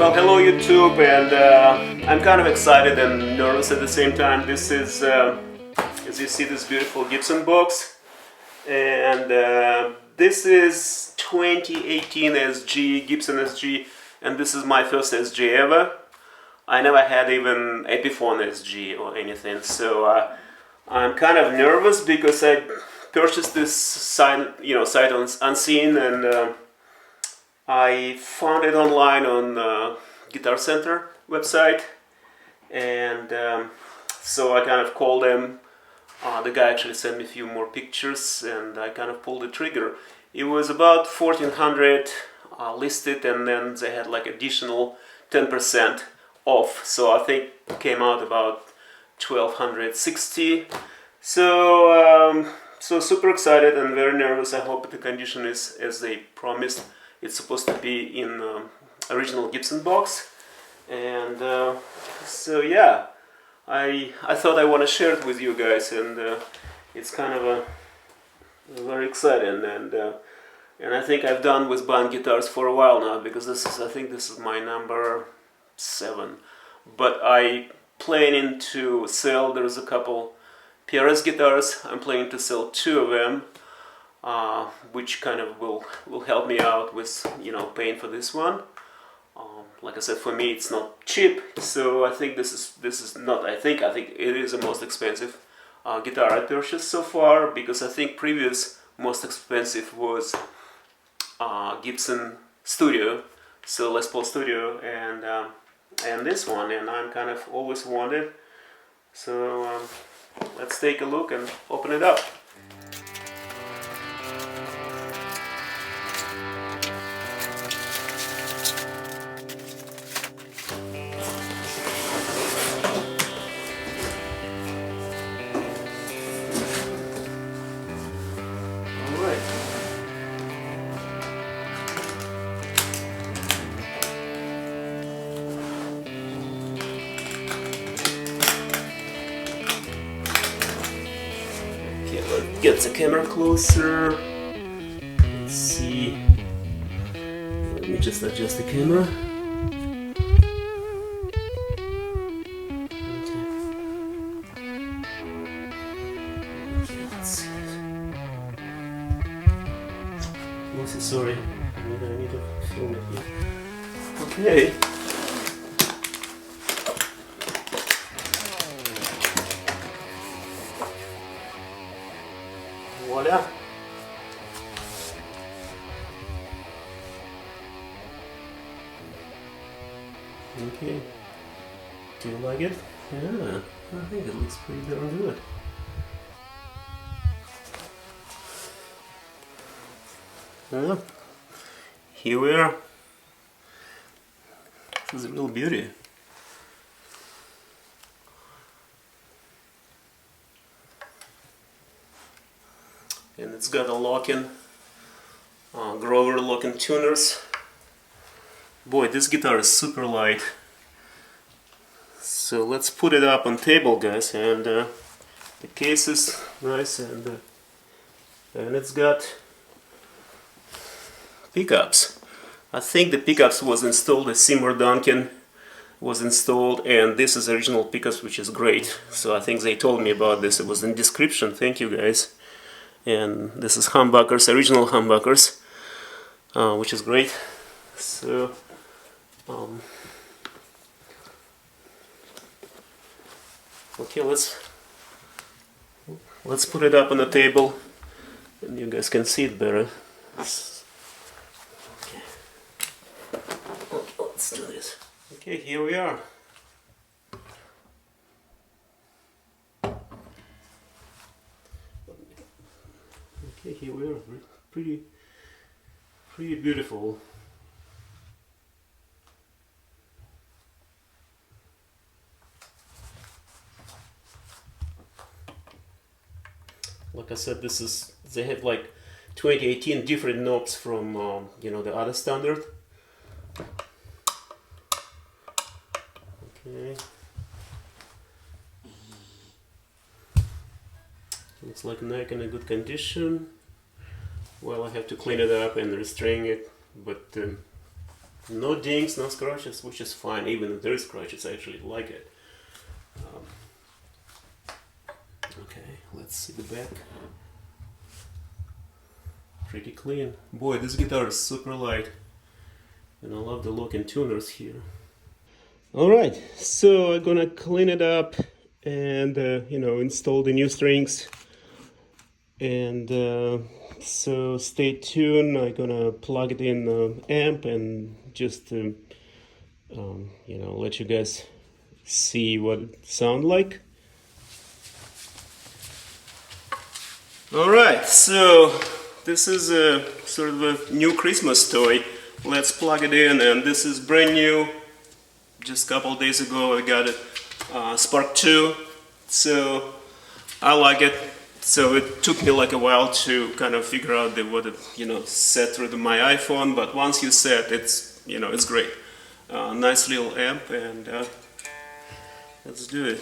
Well, hello YouTube, and I'm kind of excited and nervous at the same time. This is, as you see, this beautiful Gibson box, and this is 2018 SG, Gibson SG, and this is my first SG ever. I never had even Epiphone SG or anything, so I'm kind of nervous because I purchased this sight unseen, and I found it online on Guitar Center website, and so I kind of called them. The guy actually sent me a few more pictures, and I kind of pulled the trigger. It was about 1,400 listed, and then they had like additional 10% off. So I think it came out about 1,260. So super excited and very nervous. I hope the condition is as they promised. It's supposed to be in original Gibson box, and so yeah, I thought I want to share it with you guys, and it's kind of very exciting, and I think I've done with band guitars for a while now, because I think this is my number 7, but I planning to sell. There's a couple PRS guitars. I'm planning to sell 2 of them. Which kind of will help me out with paying for this one. Like I said, for me it's not cheap, so I think this is not. I think it is the most expensive guitar I purchased so far, because I think previous most expensive was Gibson Studio, so Les Paul Studio, and this one, and I'm kind of always wanted. So let's take a look and open it up. Get the camera closer. Let's see. Let me just adjust the camera. Okay, let's see. Lucy, sorry. I need to film it here. Okay. Voila. Okay. Do you like it? Yeah, I think it looks pretty darn good. Well, here we are. This is a real beauty. And it's got a lock-in, Grover lock-in tuners. Boy, this guitar is super light. So let's put it up on table, guys, and the case is nice, and it's got pickups. I think the pickups was installed, the Seymour Duncan was installed, and this is original pickups, which is great. So I think they told me about this. It was in the description. Thank you, guys. And this is humbuckers, original humbuckers, which is great. So okay, let's put it up on the table, and you guys can see it better. Okay. Let's do this. Okay, here we are. Okay, here we are. Pretty beautiful. Like I said, they have like 2018 different knobs from the other standard. Okay. Looks like neck in a good condition. Well, I have to clean it up and restring it, but No dings, no scratches, which is fine. Even if there is scratches, I actually like it. Okay, let's see the back. Pretty clean. Boy, this guitar is super light. And I love the lock and tuners here. Alright, so I'm gonna clean it up and install the new strings. And so stay tuned. I'm gonna plug it in the amp and just let you guys see what it sounds like. Alright, so this is a sort of a new Christmas toy. Let's plug it in, and this is brand new. Just a couple days ago I got it, Spark 2, so I like it. So it took me like a while to kind of figure out what it set through my iPhone, but once you set, it's great. Nice little amp, and let's do it.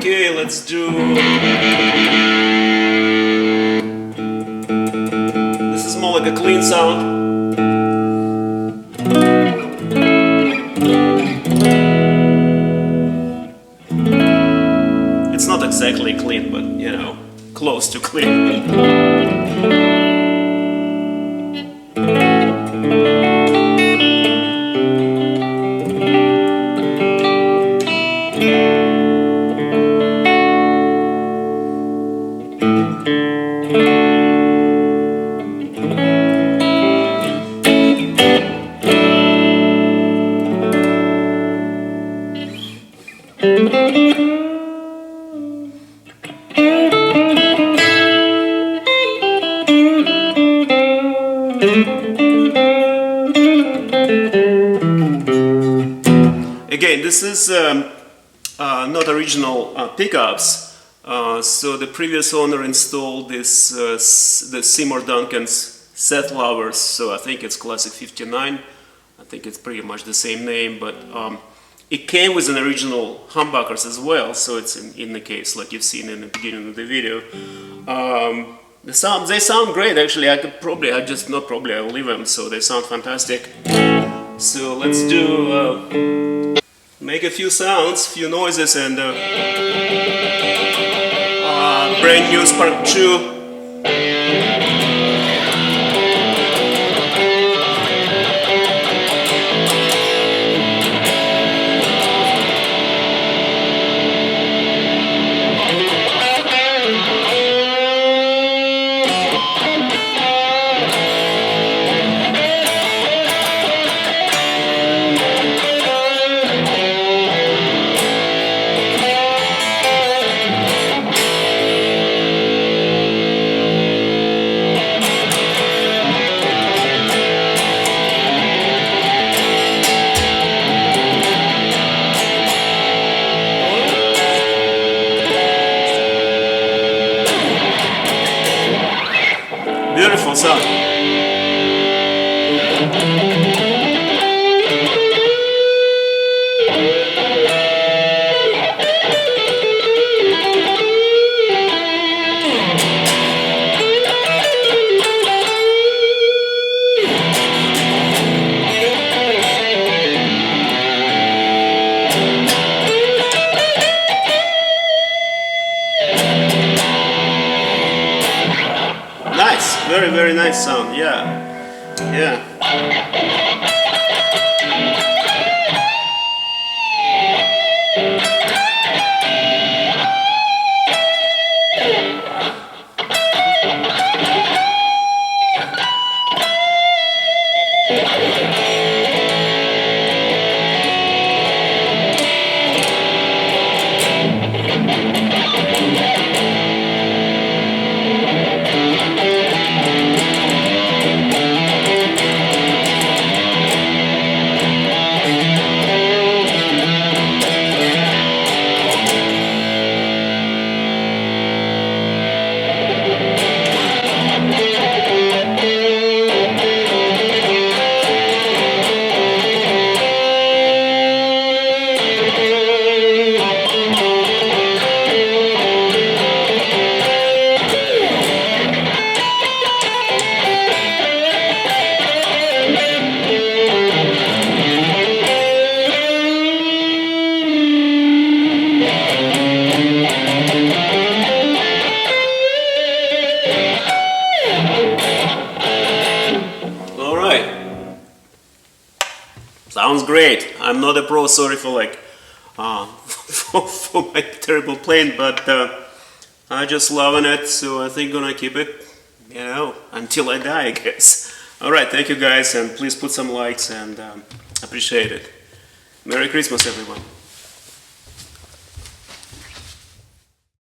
Okay, let's do... This is more like a clean sound. It's not exactly clean, but close to clean. Again, this is not original pickups. So the previous owner installed this the Seymour Duncan's Set Lovers. So I think it's Classic 59. I think it's pretty much the same name, but it came with an original humbuckers as well. So it's in the case, like you've seen in the beginning of the video. They sound great. Actually, I'll leave them. So they sound fantastic. So let's do. Make a few sounds, few noises, and brand new Spark 2. nice sound, yeah. Yeah. Sounds great. I'm not a pro, sorry for for my terrible playing, but I'm just loving it, so I think gonna keep it, until I die, I guess. Alright, thank you guys, and please put some likes, and appreciate it. Merry Christmas, everyone.